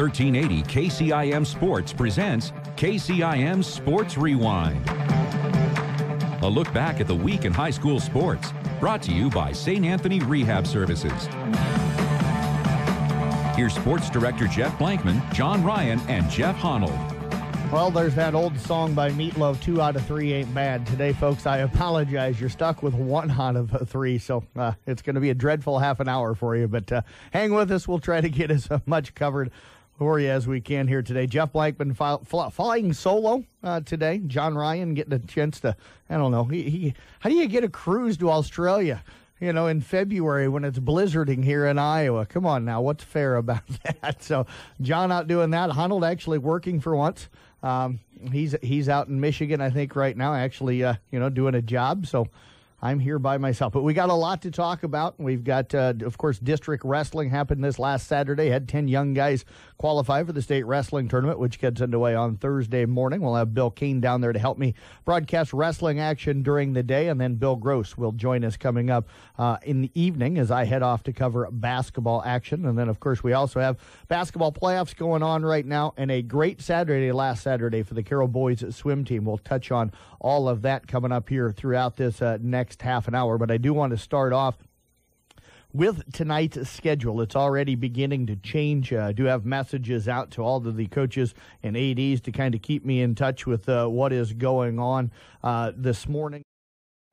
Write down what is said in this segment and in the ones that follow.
1380 KCIM Sports presents KCIM Sports Rewind. A look back at the week in high school sports, brought to you by St. Anthony Rehab Services. Here's Sports Director Jeff Blankman, John Ryan, and Jeff Honnold. Well, there's that old song by Meatloaf, 2 out of 3 ain't bad. Today, folks, I apologize. You're stuck with 1 out of 3, so it's going to be a dreadful half an hour for you. But hang with us. We'll try to get as much covered for you as we can here today. Jeff Blankman flying solo today. John Ryan getting a chance to, I don't know, how do you get a cruise to Australia? You know, in February when it's blizzarding here in Iowa. Come on now, what's fair about that? So John out doing that. Honnold actually working for once. He's out in Michigan, I think, right now, actually, doing a job. So I'm here by myself. But we got a lot to talk about. We've got, of course, district wrestling happened this last Saturday. Had 10 young guys qualify for the state wrestling tournament, which gets underway on Thursday morning. We'll have Bill Kane down there to help me broadcast wrestling action during the day, and then Bill Gross will join us coming up in the evening as I head off to cover basketball action. And then, of course, we also have basketball playoffs going on right now, and a great Saturday last Saturday for the Carroll boys swim team. We'll touch on all of that coming up here throughout this next half an hour, but I do want to start off with tonight's schedule. It's already beginning to change. I do have messages out to all of the coaches and ADs to kind of keep me in touch with what is going on this morning.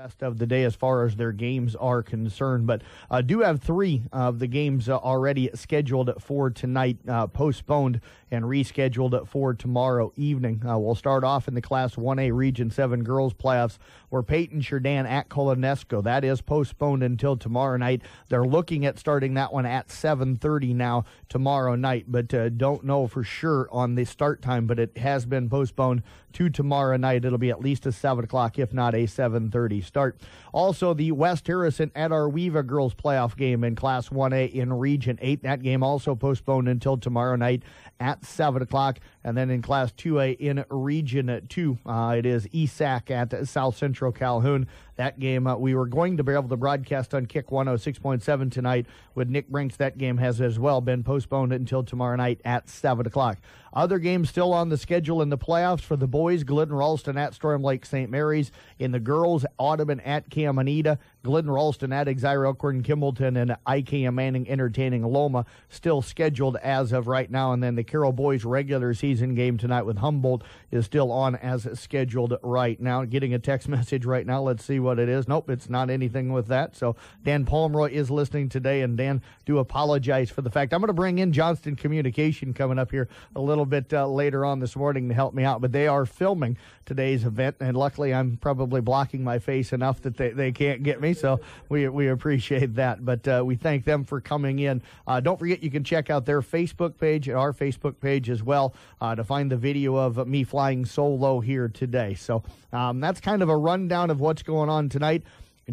Rest of the day as far as their games are concerned, but do have 3 of the games already scheduled for tonight, postponed and rescheduled for tomorrow evening. We'll start off in the Class 1A Region 7 girls playoffs where Peyton Sheridan at Colonesco. That is postponed until tomorrow night. They're looking at starting that one at 7:30 now tomorrow night, but don't know for sure on the start time, but it has been postponed to tomorrow night. It'll be at least a 7 o'clock, if not a 7:30 start. Also, the West Harrison at Arweva girls playoff game in Class 1A in Region 8. That game also postponed until tomorrow night at 7 o'clock. And then in Class 2A in Region 2, it is ESAC at South Central Calhoun. That game we were going to be able to broadcast on Kick 106.7 tonight with Nick Brinks. That game has as well been postponed until tomorrow night at 7 o'clock. Other games still on the schedule in the playoffs for the boys, Glidden Ralston at Storm Lake St. Mary's. In the girls, Audubon at Caminita, Glidden Ralston at Exira Elkhorn Kimballton, and IKM Manning entertaining Loma, still scheduled as of right now. And then the Carroll boys regular season game tonight with Humboldt is still on as scheduled right now. Getting a text message right now. Let's see what it is. Nope, it's not anything with that. So Dan Pomeroy is listening today, and Dan, do apologize for the fact. I'm going to bring in Johnston Communication coming up here a little bit later on this morning to help me out, but they are filming today's event, and luckily I'm probably blocking my face enough that they can't get me, so we appreciate that. But we thank them for coming in. Don't forget, you can check out their Facebook page and our Facebook page as well to find the video of me flying solo here today. So that's kind of a rundown of what's going on tonight.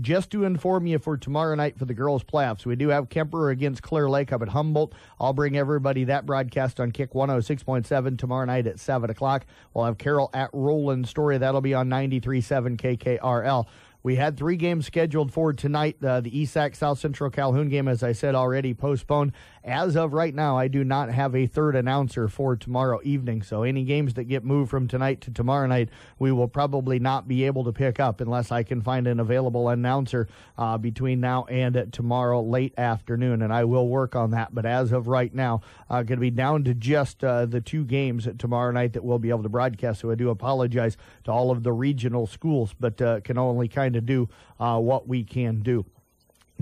Just to inform you for tomorrow night for the girls' playoffs, we do have Kemper against Clear Lake up at Humboldt. I'll bring everybody that broadcast on Kick 106.7 tomorrow night at 7 o'clock. We'll have Carroll at Roland Story. That'll be on 93.7 KKRL. We had 3 games scheduled for tonight. The ESAC South Central Calhoun game, as I said, already postponed. As of right now, I do not have a third announcer for tomorrow evening. So any games that get moved from tonight to tomorrow night, we will probably not be able to pick up unless I can find an available announcer between now and tomorrow late afternoon. And I will work on that. But as of right now, going to be down to just the 2 games tomorrow night that we'll be able to broadcast. So I do apologize to all of the regional schools, but can only kind of do what we can do.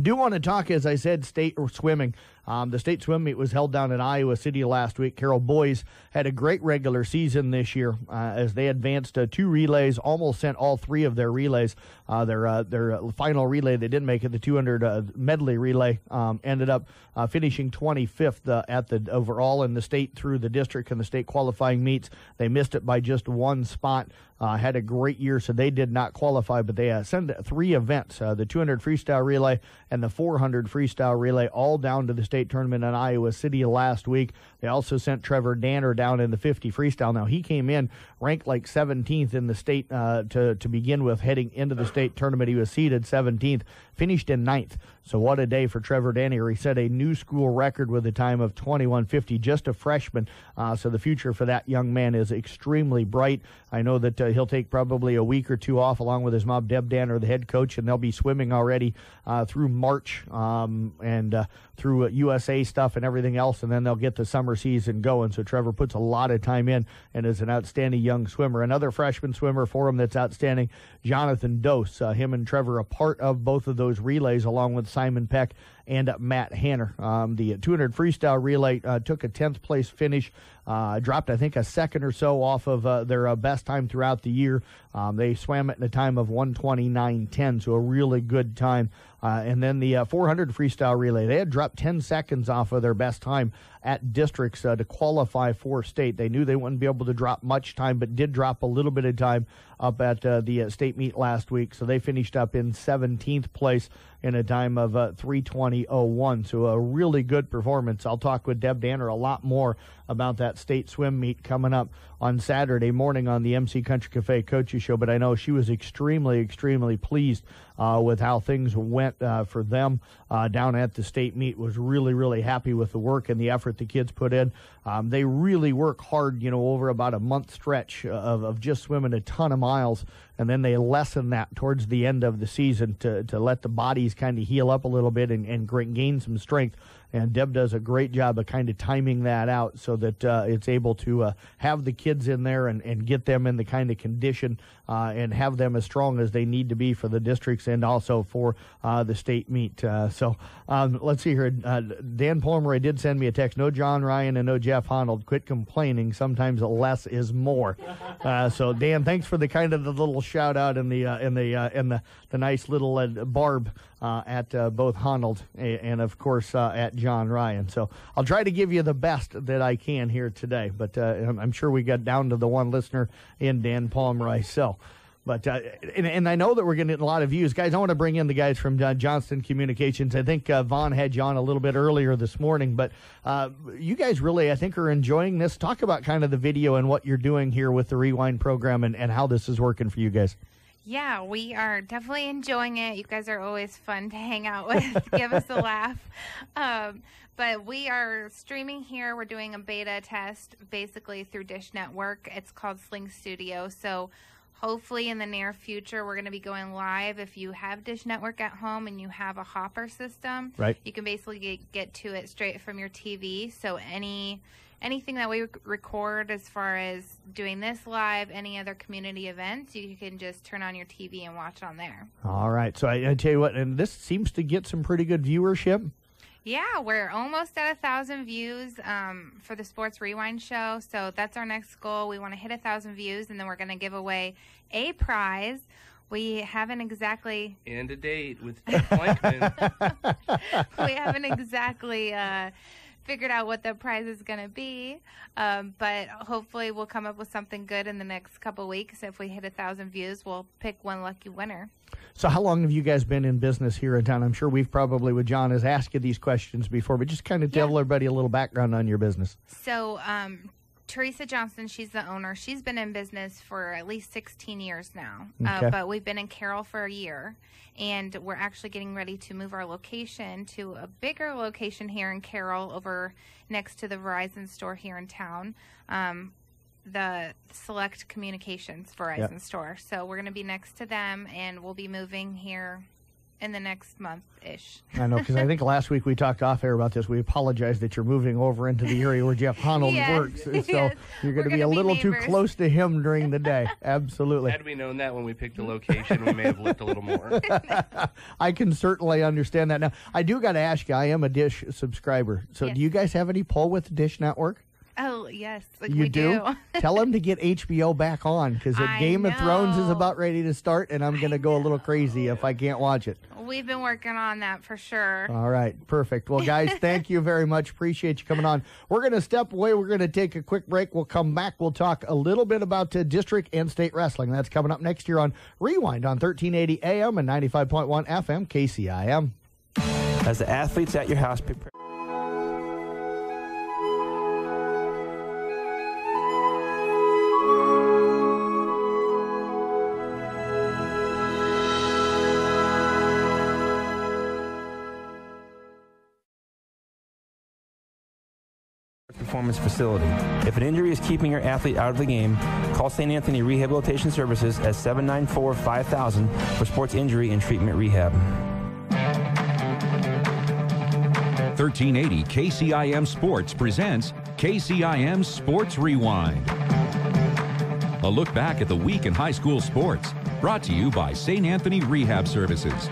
Do want to talk, as I said, state swimming. The state swim meet was held down in Iowa City last week. Carroll boys had a great regular season this year as they advanced 2 relays, almost sent all 3 of their relays. Their final relay, they didn't make it, the 200 medley relay, ended up finishing 25th at the overall in the state through the district and the state qualifying meets. They missed it by just 1 spot. Had a great year, so they did not qualify, but they sent 3 events, the 200 freestyle relay and the 400 freestyle relay, all down to the state tournament in Iowa City last week. They also sent Trevor Danner down in the 50 freestyle. Now, he came in ranked like 17th in the state to begin with. Heading into the state tournament, he was seeded 17th, finished in 9th. So what a day for Trevor Danner. He set a new school record with a time of 21:50, just a freshman. So the future for that young man is extremely bright. I know that he'll take probably a week or two off along with his mom, Deb Danner, the head coach, and they'll be swimming already through March and through USA stuff and everything else, and then they'll get the summer season going. So Trevor puts a lot of time in and is an outstanding young swimmer. Another freshman swimmer for him that's outstanding, Jonathan Dose. Him and Trevor a part of both of those relays along with Simon Peck and Matt Hanner. The 200 freestyle relay took a 10th place finish, dropped, I think, a second or so off of their best time throughout the year. They swam it in a time of 1:29:10, so a really good time. And then the 400 freestyle relay, they had dropped 10 seconds off of their best time at districts to qualify for state. They knew they wouldn't be able to drop much time, but did drop a little bit of time up at the state meet last week. So they finished up in 17th place in a time of 3:20:01. So a really good performance. I'll talk with Deb Danner a lot more about that state swim meet coming up on Saturday morning on the MC Country Cafe Coaches Show, but I know she was extremely, extremely pleased with how things went for them down at the state meet. Was really, really happy with the work and the effort the kids put in. They really work hard, over about a month stretch of just swimming a ton of miles, and then they lessen that towards the end of the season to let the bodies kind of heal up a little bit and gain some strength. And Deb does a great job of kind of timing that out so that it's able to have the kids in there and get them in the kind of condition and have them as strong as they need to be for the districts and also for the state meet. So let's see here. Dan Pomeroy did send me a text. No John Ryan and no Jeff Honnold. Quit complaining. Sometimes less is more. So Dan, thanks for the kind of the little shout out and the nice little barb at both Honnold and of course at John Ryan. So I'll try to give you the best that I can here today, but I'm sure we got down to the one listener in Dan Pomeroy. So, but and I know that we're getting a lot of views, guys. I want to bring in the guys from Johnston Communications. I think Vaughn had you on a little bit earlier this morning, but you guys really, I think, are enjoying this. Talk about kind of the video and what you're doing here with the Rewind program and how this is working for you guys. Yeah, we are definitely enjoying it. You guys are always fun to hang out with, give us a laugh. But we are streaming here. We're doing a beta test basically through Dish Network. It's called Sling Studio. So hopefully in the near future, we're going to be going live. If you have Dish Network at home and you have a Hopper system, right, you can basically get to it straight from your TV. So anything that we record as far as doing this live, any other community events, you can just turn on your TV and watch on there. All right. So I tell you what, and this seems to get some pretty good viewership. Yeah, we're almost at 1,000 views for the Sports Rewind show. So that's our next goal. We want to hit 1,000 views, and then we're going to give away a prize. We haven't exactly... And a date with Jeff Blankman. We haven't exactly... figured out what the prize is going to be, but hopefully we'll come up with something good in the next couple weeks. If we hit 1,000 views, we'll pick one lucky winner. So how long have you guys been in business here in town? I'm sure we've probably, with John, has asked you these questions before, but just kind of tell everybody a little background on your business. So Teresa Johnston, she's the owner. She's been in business for at least 16 years now, but we've been in Carroll for a year. And we're actually getting ready to move our location to a bigger location here in Carroll over next to the Verizon store here in town, the Select Communications Verizon store. So we're going to be next to them, and we'll be moving here in the next month-ish. I know, because I think last week we talked off air about this. We apologize that you're moving over into the area where Jeff Honnold works. So you're going to be a little too close to him during the day. Absolutely. Had we known that when we picked the location, we may have looked a little more. I can certainly understand that. Now, I do got to ask you, I am a Dish subscriber. So do you guys have any pull with the Dish Network? Oh, yes. You do? Tell them to get HBO back on, because Game of Thrones is about ready to start, and I'm going to go a little crazy if I can't watch it. We've been working on that for sure. All right. Perfect. Well, guys, thank you very much. Appreciate you coming on. We're going to step away. We're going to take a quick break. We'll come back. We'll talk a little bit about district and state wrestling. That's coming up next year on Rewind on 1380 AM and 95.1 FM KCIM. As the athletes at your house prepare. performance facility. If an injury is keeping your athlete out of the game, call St. Anthony Rehabilitation Services at 794-5000 for sports injury and treatment rehab. 1380 KCIM Sports presents KCIM Sports Rewind. A look back at the week in high school sports, brought to you by St. Anthony Rehab Services.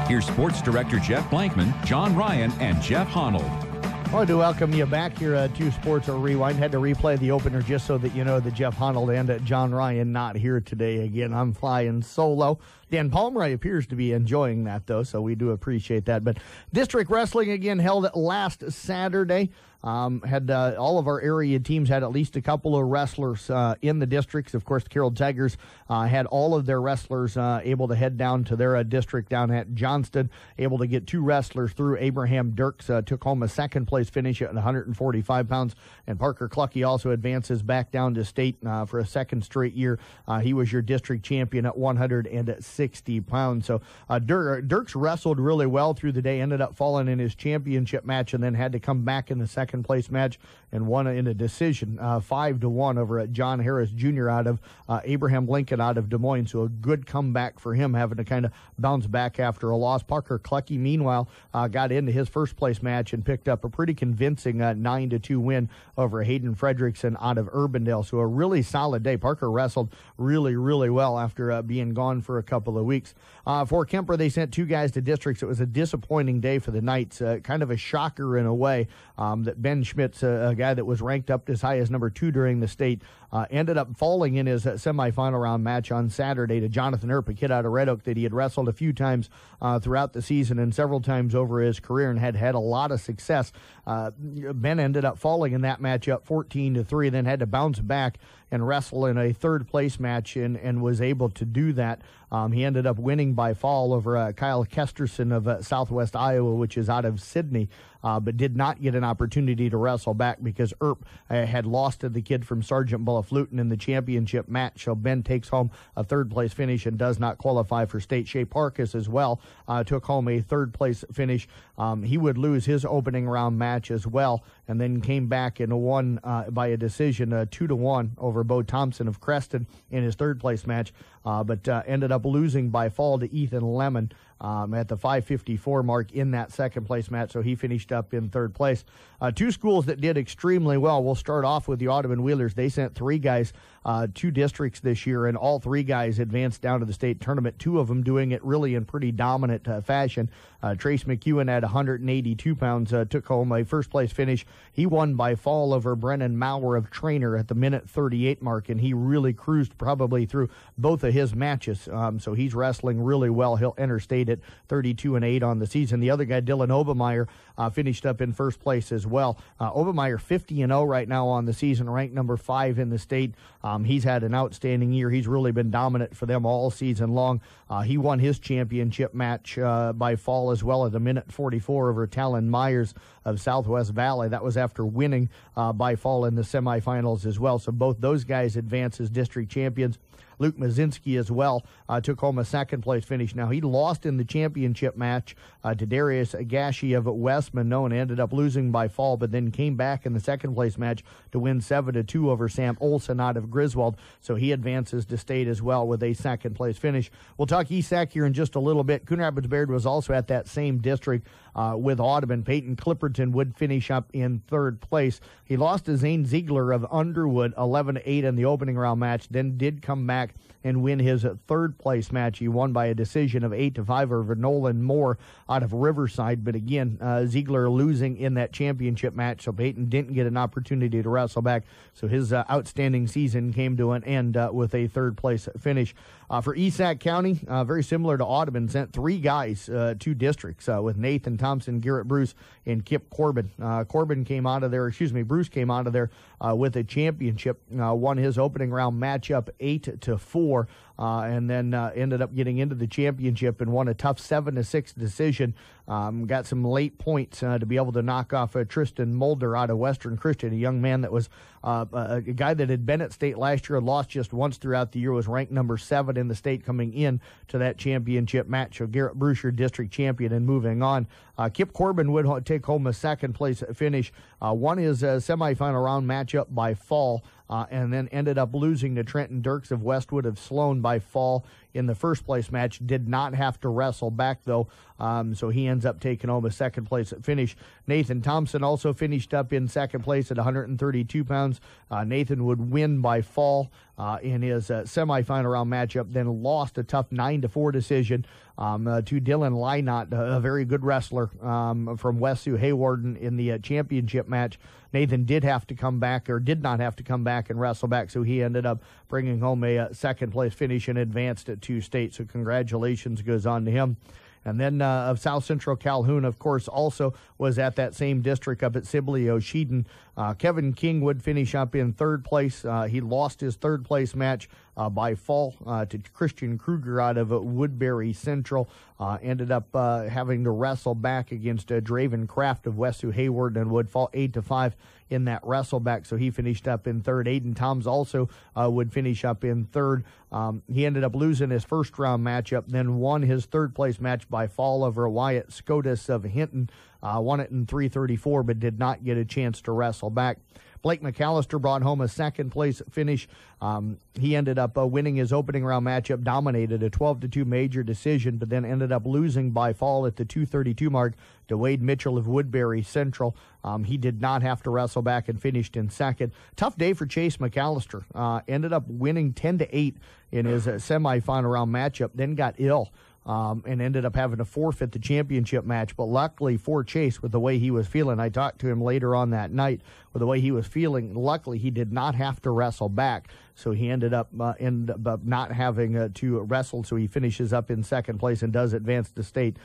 Here's Sports Director Jeff Blankman, John Ryan, and Jeff Honnold. I wanted to welcome you back here to Sports Rewind. Had to replay the opener just so that you know that Jeff Honnold and John Ryan not here today again. I'm flying solo. Dan Pomeroy appears to be enjoying that, though, so we do appreciate that. But district wrestling again held last Saturday. Had all of our area teams had at least a couple of wrestlers in the districts. Of course, the Carroll Tigers had all of their wrestlers able to head down to their district down at Johnston, able to get 2 wrestlers through. Abraham Dirks took home a second-place finish at 145 pounds, and Parker Clucky also advances back down to state for a second straight year. He was your district champion at 160 pounds. So Dirks wrestled really well through the day, ended up falling in his championship match, and then had to come back in the second place match and won in a decision 5-1 over at John Harris Jr. out of Abraham Lincoln out of Des Moines. So a good comeback for him, having to kind of bounce back after a loss. Parker Clucky, meanwhile, got into his first place match and picked up a pretty convincing 9-2 win over Hayden Fredrickson out of Urbandale. So a really solid day. Parker wrestled really, really well after being gone for a couple of weeks. For Kemper, they sent 2 guys to districts. It was a disappointing day for the Knights, kind of a shocker in a way that Ben Schmitz, a guy that was ranked up as high as number 2 during the state, ended up falling in his semifinal round match on Saturday to Jonathan Earp, a kid out of Red Oak that he had wrestled a few times throughout the season and several times over his career and had had a lot of success. Ben ended up falling in that matchup 14-3, then had to bounce back and wrestle in a third-place match and was able to do that. He ended up winning by fall over Kyle Kesterson of Southwest Iowa, which is out of Sydney, but did not get an opportunity to wrestle back because Earp had lost to the kid from Sergeant Bullaflutin in the championship match. So Ben takes home a third-place finish and does not qualify for state. Shea Parkus as well took home a third-place finish. He would lose his opening round match as well, and then came back and won by a decision 2-1 over Bo Thompson of Creston in his third-place match, but ended up losing by fall to Ethan Lemon at the 5:54 mark in that second-place match, so he finished up in third place. 2 schools that did extremely well. We'll start off with the Audubon Wheelers. They sent 3 guys to districts this year, and all 3 guys advanced down to the state tournament, 2 of them doing it really in pretty dominant fashion. Trace McEwen at 182 pounds took home a first-place finish. He won by fall over Brennan Maurer of Trainer at the minute 38 mark, and he really cruised probably through both of his matches. So he's wrestling really well. He'll enter state at 32-8 on the season. The other guy, Dylan Obermeyer, finished up in first place as well. Obermeyer 50-0 right now on the season, ranked number 5 in the state. He's had an outstanding year. He's really been dominant for them all season long. He won his championship match by fall as well at a minute 44 over Talon Myers of Southwest Valley. That was after winning by fall in the semifinals as well. So both those guys advance as district champions. Luke Mazinski as well took home a second-place finish. Now, he lost in the championship match to Darius Agashi of West Monona and ended up losing by fall, but then came back in the second-place match to win 7-2 over Sam Olson out of Griswold. So he advances to state as well with a second-place finish. We'll talk ESAC here in just a little bit. Coon Rapids Bayard was also at that same district with Audubon. Peyton Clipperton would finish up in third place. He lost to Zane Ziegler of Underwood 11-8 in the opening round match, then did come back and win his third-place match. He won by a decision of 8-5 over Nolan Moore out of Riverside. But again, Ziegler losing in that championship match, so Peyton didn't get an opportunity to wrestle back. So his outstanding season came to an end with a third-place finish. For ESAC County, very similar to Audubon, sent 3 guys to districts with Nathan Thompson, Garrett Bruce, and Kip Corbin. Bruce came out of there with a championship, won his opening round matchup 8-4 7-4, and then ended up getting into the championship and won a tough 7-6 decision. Got some late points to be able to knock off Tristan Mulder out of Western Christian, a young man that was a guy that had been at state last year and lost just once throughout the year, was ranked number 7 in the state coming in to that championship match. So Garrett Bruscher, district champion, and moving on. Kip Corbin would take home a second-place finish, won his semifinal round matchup by fall, and then ended up losing to Trenton Dirks of Westwood of Sloan by fall in the first-place match. Did not have to wrestle back, though, so he ends up taking home a second-place finish. Nathan Thompson also finished up in second place at 132 pounds. Nathan would win by fall in his semifinal round matchup, then lost a tough 9-4 decision to Dylan Lynott, a very good wrestler from West Sioux Haywarden in the championship match. Nathan did not have to come back and wrestle back, so he ended up bringing home a second-place finish and advanced to state. So congratulations goes on to him. And then of South Central Calhoun, of course, also was at that same district up at Sibley Oshedon. Kevin King would finish up in third place. He lost his third-place match by fall to Christian Kruger out of Woodbury Central. Ended up having to wrestle back against Draven Kraft of West Sioux Hayward and would fall 8-5 in that wrestle back, so he finished up in third. Aiden Toms also would finish up in third. He ended up losing his first-round matchup, then won his third-place match by fall over Wyatt Scotus of Hinton. Won it in 3:34, but did not get a chance to wrestle back. Blake McAllister brought home a second-place finish. He ended up winning his opening round matchup, dominated a 12-2 major decision, but then ended up losing by fall at the 2:32 mark to Wade Mitchell of Woodbury Central. He did not have to wrestle back and finished in second. Tough day for Chase McAllister. Ended up winning 10-8 in his semifinal round matchup, then got ill. And ended up having to forfeit the championship match. But luckily for Chase, with the way he was feeling, I talked to him later on that night, with the way he was feeling, luckily he did not have to wrestle back. So he ended up not having to wrestle, so he finishes up in second place and does advance to state.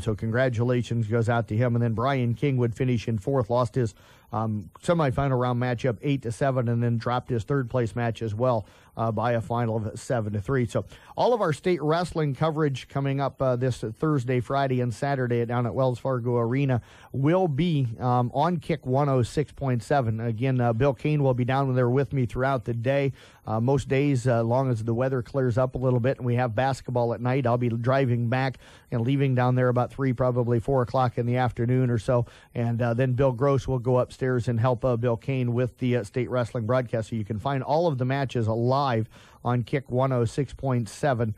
So congratulations goes out to him. And then Brian King would finish in fourth, lost his semifinal round matchup 8-7, and then dropped his third-place match as well by a final of 7-3. So all of our state wrestling coverage coming up this Thursday, Friday, and Saturday down at Wells Fargo Arena will be on Kick 106.7. Again, Bill Kane will be down there with me throughout the day. Most days, as long as the weather clears up a little bit and we have basketball at night, I'll be driving back and leaving down there about 3, probably 4 o'clock in the afternoon or so. And then Bill Gross will go upstairs and help Bill Kane with the state wrestling broadcast. So you can find all of the matches live on Kick 106.7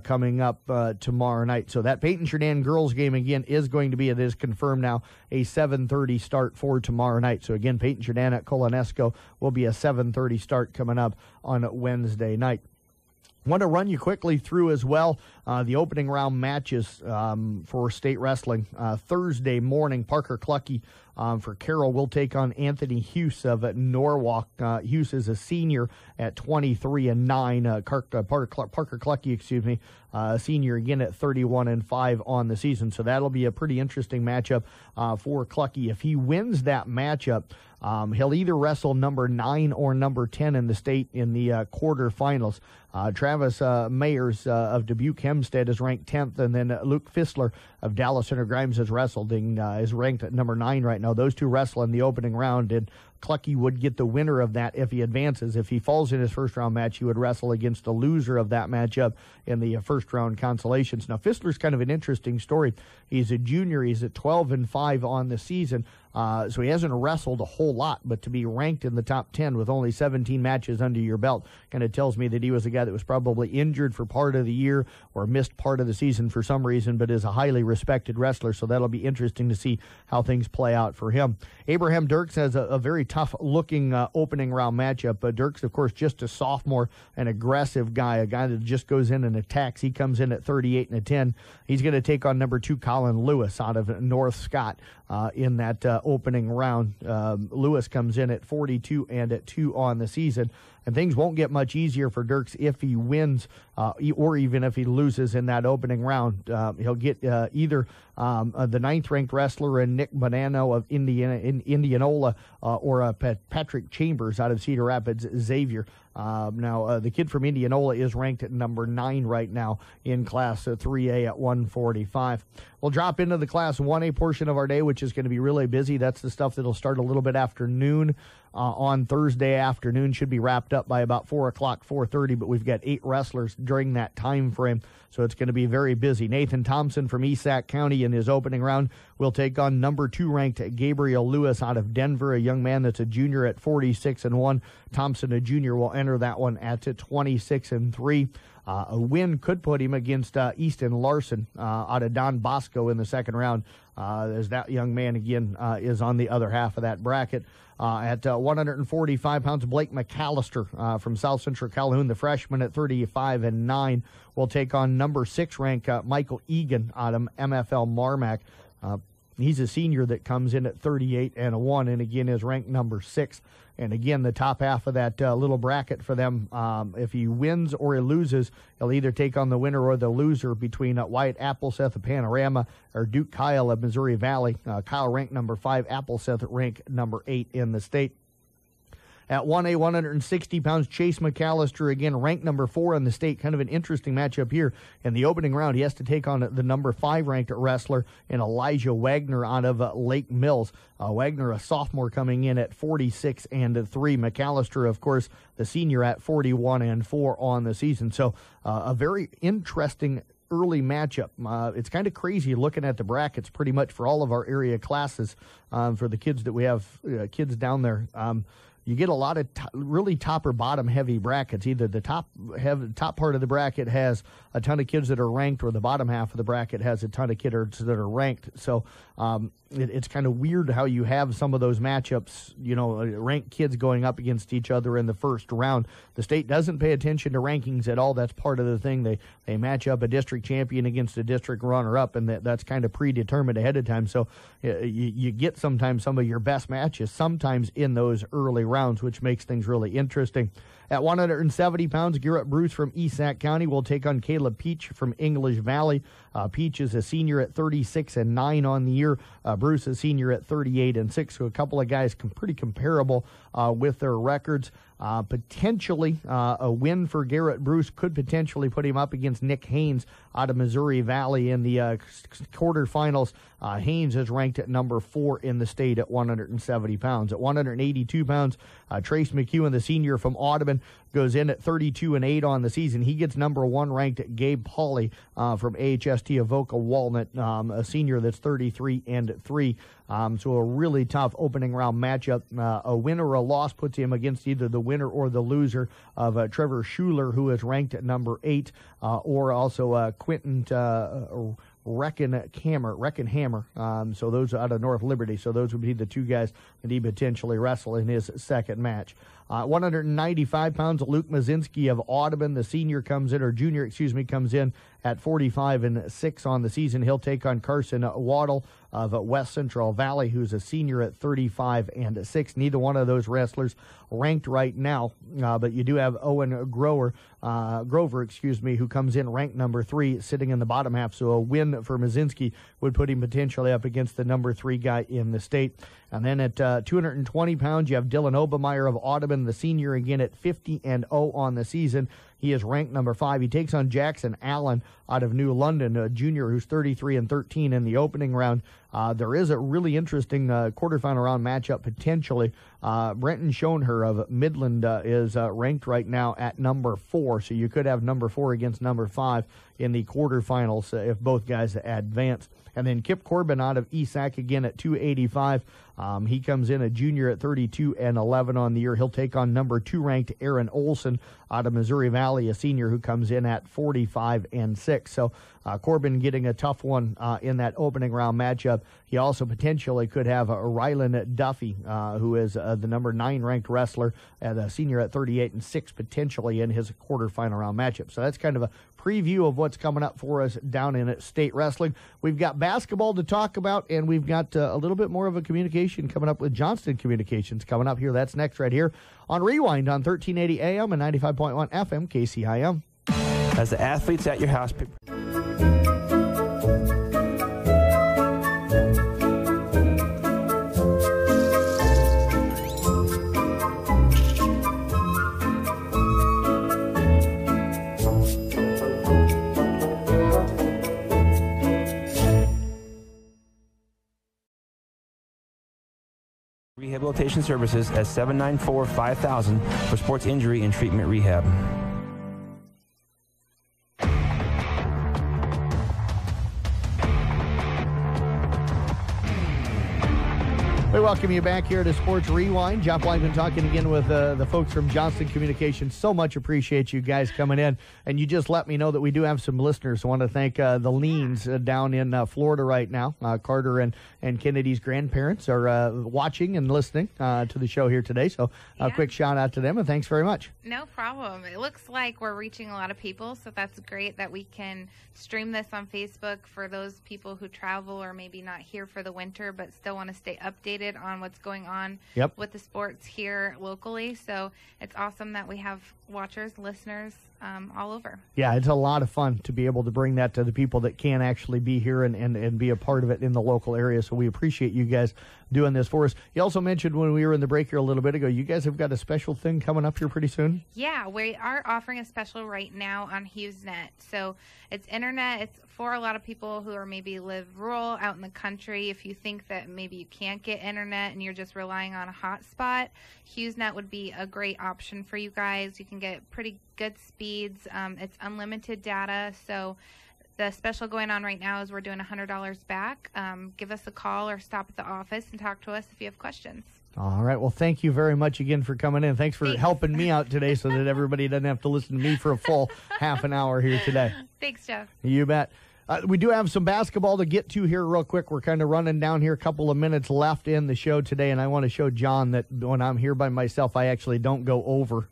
coming up tomorrow night. So that Peyton-Churdan girls game, again, is going to be, it is confirmed now, a 7:30 start for tomorrow night. So again, Peyton-Churdan at Colonesco will be a 7:30 start coming up on Wednesday night. Want to run you quickly through as well the opening round matches for state wrestling. Thursday morning, Parker Clucky for Carroll will take on Anthony Hughes of Norwalk. Hughes is a senior at 23-9. Parker Clucky, senior again at 31-5 on the season. So that'll be a pretty interesting matchup for Clucky. If he wins that matchup, he'll either wrestle number 9 or number 10 in the state in the quarterfinals. Travis Mayers of Dubuque Hempstead is ranked 10th, and then Luke Fissler of Dallas Center Grimes has wrestled and is ranked at number 9 right now. Those two wrestle in the opening round, and Clucky would get the winner of that if he advances. If he falls in his first round match, he would wrestle against the loser of that matchup in the first round consolations. Now, Fissler's kind of an interesting story. He's a junior. He's at 12-5 on the season. So he hasn't wrestled a whole lot, but to be ranked in the top 10 with only 17 matches under your belt kind of tells me that he was a guy that was probably injured for part of the year or missed part of the season for some reason, but is a highly respected wrestler. So that'll be interesting to see how things play out for him. Abraham Dirks has a very tough-looking opening round matchup. Dirks, of course, just a sophomore, an aggressive guy, a guy that just goes in and attacks. He comes in at 38-10. He's going to take on number 2 Colin Lewis out of North Scott in that opening round. Lewis comes in at 42-2 on the season. and things won't get much easier for Dirks if he wins or even if he loses in that opening round. He'll get either the 9th-ranked wrestler in Nick Bonanno of Indianola or Patrick Chambers out of Cedar Rapids, Xavier. Now, the kid from Indianola is ranked at number 9 right now in Class 3A at 145. We'll drop into the Class 1A portion of our day, which is going to be really busy. That's the stuff that'll start a little bit after noon on Thursday afternoon. Should be wrapped up by about 4 o'clock, 4:30, but we've got 8 wrestlers during that time frame, so it's going to be very busy. Nathan Thompson from Esac County in his opening round will take on number 2-ranked Gabriel Lewis out of Denver, a young man that's a junior at 46-1. Thompson, a junior, will enter that one at 26-3. A win could put him against Easton Larson out of Don Bosco in the second round, as that young man, again, is on the other half of that bracket. At 145 pounds, Blake McAllister from South Central Calhoun, the freshman at 35-9, will take on number 6-ranked Michael Egan out of MFL Marmac. He's a senior that comes in at 38-1, and again is ranked number 6. And again, the top half of that little bracket for them, if he wins or he loses, he'll either take on the winner or the loser between Wyatt Appleseth of Panorama or Duke Kyle of Missouri Valley. Kyle ranked number 5, Appleseth ranked number 8 in the state. At 1A, 160 pounds, Chase McAllister, again, ranked number 4 in the state. Kind of an interesting matchup here. In the opening round, he has to take on the number 5-ranked wrestler in Elijah Wagner out of Lake Mills. Wagner, a sophomore, coming in at 46-3. McAllister, of course, the senior at 41-4 on the season. So a very interesting early matchup. It's kind of crazy looking at the brackets pretty much for all of our area classes for the kids that we have, kids down there. You get a lot of really top or bottom heavy brackets. Either the top part of the bracket has a ton of kids that are ranked, or the bottom half of the bracket has a ton of kids that are ranked. So it's kind of weird how you have some of those matchups, ranked kids going up against each other in the first round. The state doesn't pay attention to rankings at all. That's part of the thing. They match up a district champion against a district runner-up, and that's kind of predetermined ahead of time. So you get sometimes some of your best matches sometimes in those early rounds, which makes things really interesting. At 170 pounds, Garrett Bruce from Esac County will take on Caleb Peach from English Valley. Peach is a senior at 36-9 on the year. Bruce is senior at 38-6. So a couple of guys pretty comparable with their records. Potentially a win for Garrett Bruce could potentially put him up against Nick Haynes out of Missouri Valley in the quarterfinals. Haynes is ranked at number 4 in the state at 170 pounds. At 182 pounds, Trace McEwen, the senior from Audubon, goes in at 32-8 on the season. He gets number 1 ranked at Gabe Pauley from AHST Avoca Walnut, a senior that's 33-3. So a really tough opening round matchup. A win or a loss puts him against either the winner or the loser of Trevor Schuler, who is ranked at number 8, or also Quentin Reckenhammer. So those out of North Liberty. So those would be the two guys that he potentially wrestle in his second match. 195 pounds, Luke Mazinski of Audubon, the junior comes in at 45-6 on the season. He'll take on Carson Waddle of West Central Valley, who's a senior at 35-6. Neither one of those wrestlers ranked right now, but you do have Owen Grover, who comes in ranked number 3, sitting in the bottom half. So a win for Mazinski would put him potentially up against the number 3 guy in the state. And then at 220 pounds, you have Dylan Obermeyer of Audubon, the senior, again at 50-0 on the season. He is ranked number 5. He takes on Jackson Allen out of New London, a junior who's 33-13 in the opening round. There is a really interesting quarterfinal round matchup potentially. Brenton Schoenher of Midland is ranked right now at number 4, so you could have number 4 against number 5 in the quarterfinals if both guys advance. And then Kip Corbin out of Esac, again at 285. He comes in a junior at 32-11 on the year. He'll take on number 2 ranked Aaron Olson out of Missouri Valley, a senior who comes in at 45-6. So Corbin getting a tough one in that opening round matchup. he also potentially could have Rylan Duffy, who is the number 9 ranked wrestler, at a senior at 38-6, potentially in his quarterfinal round matchup. So that's kind of a preview of what's coming up for us down in state wrestling. We've got basketball to talk about, and we've got a little bit more of a communication coming up with Johnston Communications coming up here. That's next right here on Rewind on 1380 AM and 95.1 FM KCIM. As the athletes at your house. Rehabilitation Services at 794-5000 for sports injury and treatment rehab. We welcome you back here to Sports Rewind. Jeff Blankman talking again with the folks from Johnston Communications. So much appreciate you guys coming in. And you just let me know that we do have some listeners. I want to thank the Leans down in Florida right now. Carter and Kennedy's grandparents are watching and listening to the show here today. So a quick shout out to them, and thanks very much. No problem. It looks like we're reaching a lot of people, so that's great that we can stream this on Facebook for those people who travel or maybe not here for the winter but still want to stay updated on what's going on with the sports here locally. So it's awesome that we have watchers, listeners all over. Yeah, it's a lot of fun to be able to bring that to the people that can't actually be here and be a part of it in the local area. So we appreciate you guys doing this for us. You also mentioned when we were in the break here a little bit ago, you guys have got a special thing coming up here pretty soon. Yeah, we are offering a special right now on HughesNet. So it's internet. It's for a lot of people who are maybe live rural out in the country. If you think that maybe you can't get internet and you're just relying on a hotspot, HughesNet would be a great option for you guys. You can get pretty good speeds. It's unlimited data. So the special going on right now is we're doing $100 back. Give us a call or stop at the office and talk to us if you have questions. All right. Well, thank you very much again for coming in. Thanks for helping me out today so that everybody doesn't have to listen to me for a full half an hour here today. Thanks, Jeff. You bet. We do have some basketball to get to here real quick. We're kind of running down here, a couple of minutes left in the show today, and I want to show John that when I'm here by myself, I actually don't go over.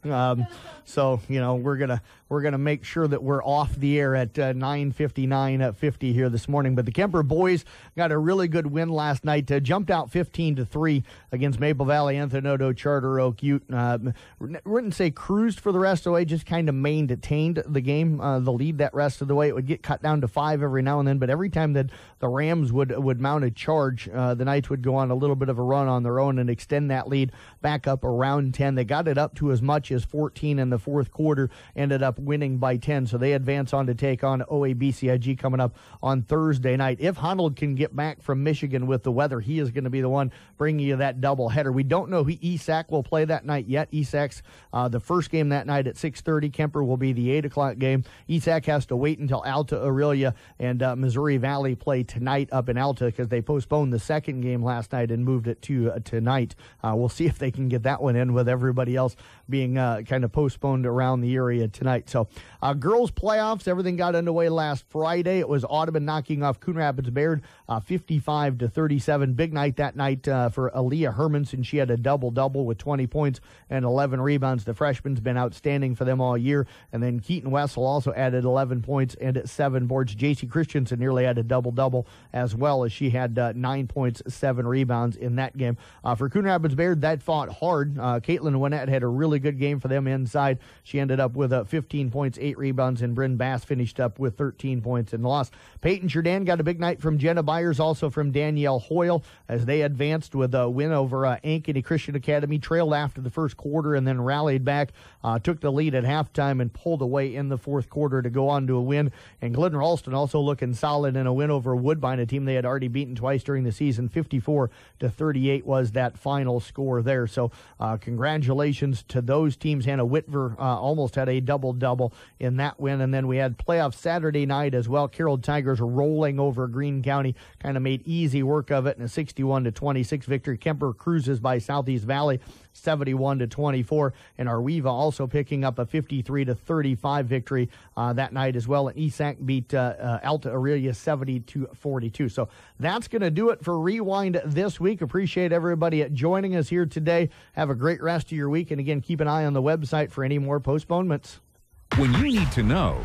So, you know, we're gonna make sure that we're off the air at 9:59:50 here this morning. But the Kemper boys got a really good win last night. Jumped out 15-3 against Maple Valley, Anthony Charter Oak Ute. Wouldn't say cruised for the rest of the way, just kind of maintained the game, the lead that rest of the way. It would get cut down to 5 every now and then, but every time that the Rams would mount a charge, the Knights would go on a little bit of a run on their own and extend that lead back up around 10. They got it up to as much as 14 in the fourth quarter, ended up winning by 10, so they advance on to take on OABCIG coming up on Thursday night. If Honnold can get back from Michigan with the weather, he is going to be the one bringing you that doubleheader. We don't know who ESAC will play that night yet. ESAC's the first game that night at 6:30. Kemper will be the 8 o'clock game. ESAC has to wait until Alta Aurelia and Missouri Valley play tonight up in Alta because they postponed the second game last night and moved it to tonight. We'll see if they can get that one in with everybody else being kind of postponed around the area tonight. So girls playoffs, everything got underway last Friday. It was Audubon knocking off Coon Rapids Bayard 55-37. Big night that night for Aaliyah Hermanson. She had a double-double with 20 points and 11 rebounds. The freshman's been outstanding for them all year. And then Keaton Wessel also added 11 points and 7 boards. J.C. Christensen nearly had a double-double as well, as she had 9 points, 7 rebounds in that game. For Coon Rapids Bayard, that fought hard. Caitlin Winnett had a really good game for them inside. She ended up with 15 points, 8 rebounds, and Bryn Bass finished up with 13 points in the loss. Peyton Jourdan got a big night from Jenna Byers, also from Danielle Hoyle, as they advanced with a win over Ankeny Christian Academy, trailed after the first quarter and then rallied back, took the lead at halftime and pulled away in the fourth quarter to go on to a win. And Glidden Ralston also looking solid in a win over Woodbine, a team they had already beaten twice during the season. 54-38 was that final score there. So congratulations to those teams. Hannah Whitver almost had a double-double in that win. And then we had playoff Saturday night as well. Carroll Tigers rolling over Greene County, kind of made easy work of it in a 61-26 victory. Kemper cruises by Southeast Valley 71-24, and Arweva also picking up a 53-35 victory that night as well. And ESAC beat Alta Aurelia 70-42. So that's going to do it for Rewind this week. Appreciate everybody joining us here today. Have a great rest of your week. And again, keep an eye on the website for any more postponements. When you need to know,